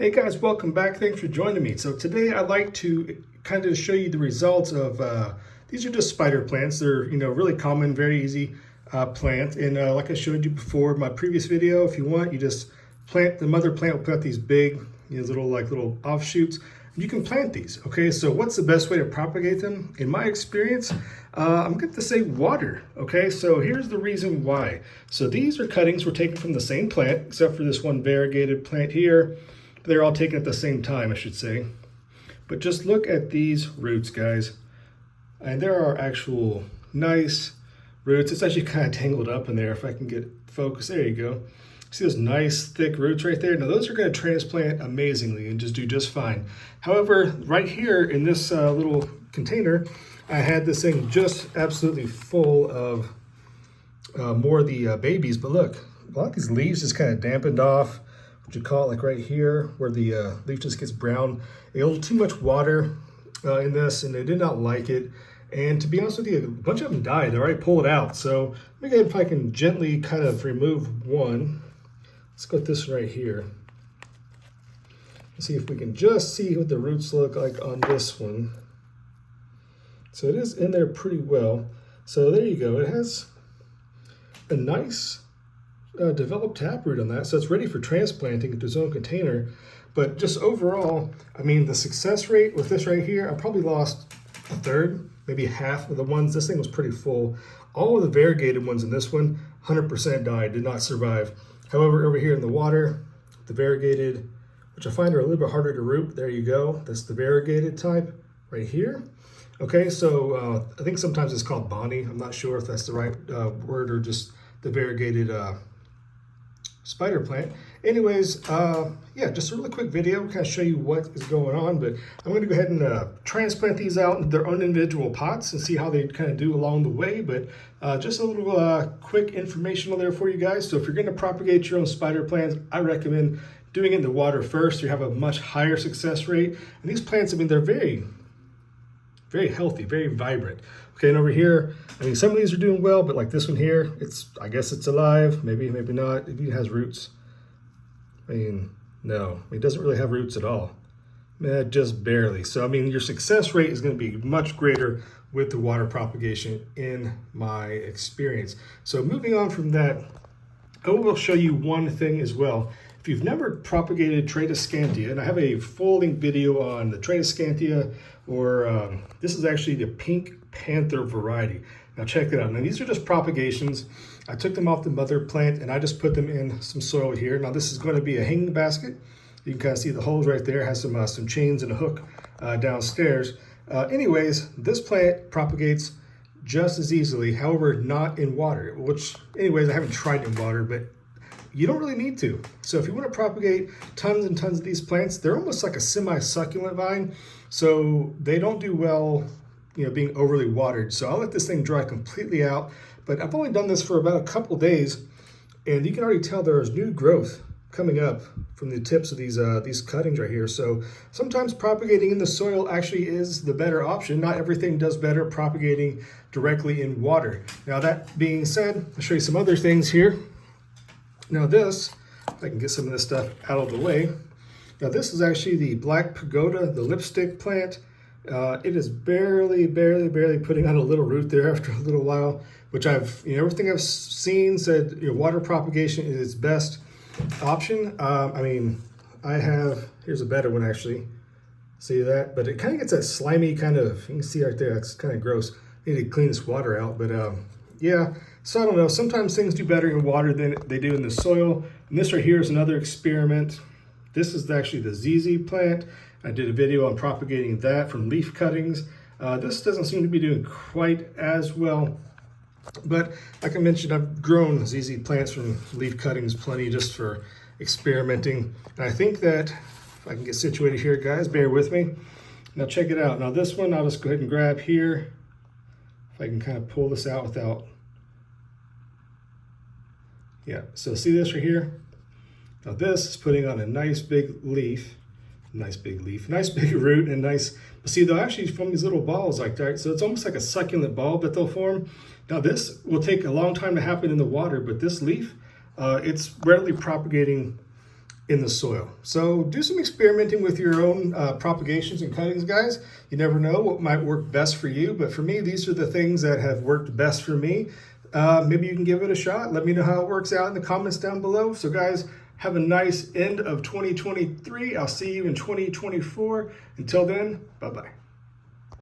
Hey guys, welcome back. Thanks for joining me. So today I'd like to kind of show you the results of, these are just spider plants. They're, really common, very easy plant. And like I showed you before in my previous video, if you want, you just plant, the mother plant will put out these big, little offshoots. You can plant these, okay? So what's the best way to propagate them? In my experience, I'm going to say water, okay? So here's the reason why. So these are cuttings were taken from the same plant, except for this one variegated plant here. They're all taken at the same time, I should say. But just look at these roots, guys. And there are actual nice roots. It's actually kind of tangled up in there. If I can get focus, there you go. See those nice thick roots right there? Now those are going to transplant amazingly and just do just fine. However, right here in this little container, I had this thing just absolutely full of more of the babies. But look, a lot of these leaves just kind of dampened off. What you call it, like right here, where the leaf just gets brown. A little too much water in this, and they did not like it. And to be honest with you, a bunch of them died. They already pulled it out. So let me go if I can gently kind of remove one. Let's go with this right here. Let's see if we can just see what the roots look like on this one. So it is in there pretty well. So there you go. It has a nice developed taproot on that, so it's ready for transplanting into its own container. But just overall, I mean, the success rate with this right here, I probably lost a third, maybe half of the ones. This thing was pretty full. All of the variegated ones in this one, 100% died, did not survive. However, over here in the water, the variegated, which I find are a little bit harder to root, there you go. That's the variegated type right here. Okay, so I think sometimes it's called Bonnie. I'm not sure if that's the right word or just the variegated spider plant. Anyways, yeah, just a really quick video, kind of show you what is going on, but I'm going to go ahead and transplant these out into their own individual pots and see how they kind of do along the way. But just a little quick informational there for you guys. So if you're going to propagate your own spider plants, I recommend doing it in the water first. You have a much higher success rate. And these plants, I mean, they're very healthy, very vibrant. Okay, and over here, I mean, some of these are doing well, but like this one here, I guess it's alive, maybe not. It even has roots. I mean, no, it doesn't really have roots at all. Just barely. So, I mean, your success rate is going to be much greater with the water propagation in my experience. So moving on from that, I will show you one thing as well. If you've never propagated Tradescantia, and I have a full-length video on the Tradescantia, or this is actually the Pink Panther variety. Now check it out. Now these are just propagations. I took them off the mother plant and I just put them in some soil here. Now this is going to be a hanging basket. You can kind of see the holes right there. It has some chains and a hook downstairs. Anyways, this plant propagates just as easily, however, not in water, which anyways, I haven't tried in water, but you don't really need to. So if you want to propagate tons and tons of these plants, they're almost like a semi-succulent vine. So they don't do well, being overly watered. So I'll let this thing dry completely out. But I've only done this for about a couple days, and you can already tell there's new growth coming up from the tips of these cuttings right here. So sometimes propagating in the soil actually is the better option. Not everything does better propagating directly in water. Now that being said, I'll show you some other things here. Now this, if I can get some of this stuff out of the way. Now this is actually the Black Pagoda, the lipstick plant. It is barely putting on a little root there after a little while, which everything I've seen said water propagation is its best option. I mean, here's a better one actually. See that? But it kind of gets that slimy kind of, you can see right there, that's kind of gross. I need to clean this water out, but yeah. So I don't know, sometimes things do better in water than they do in the soil. And this right here is another experiment. This is actually the ZZ plant. I did a video on propagating that from leaf cuttings. This doesn't seem to be doing quite as well. But like I mentioned, I've grown ZZ plants from leaf cuttings plenty just for experimenting. And I think that, if I can get situated here, guys, bear with me. Now check it out. Now this one, I'll just go ahead and grab here. If I can kind of pull this out without, yeah, so see this right here? Now this is putting on a nice big leaf, nice big root, and nice, see they'll actually form these little balls like that. So it's almost like a succulent bulb that they'll form. Now this will take a long time to happen in the water, but this leaf, it's readily propagating in the soil. So do some experimenting with your own propagations and cuttings, guys. You never know what might work best for you, but for me, these are the things that have worked best for me. Maybe you can give it a shot. Let me know how it works out in the comments down below. So guys, have a nice end of 2023. I'll see you in 2024. Until then, bye-bye.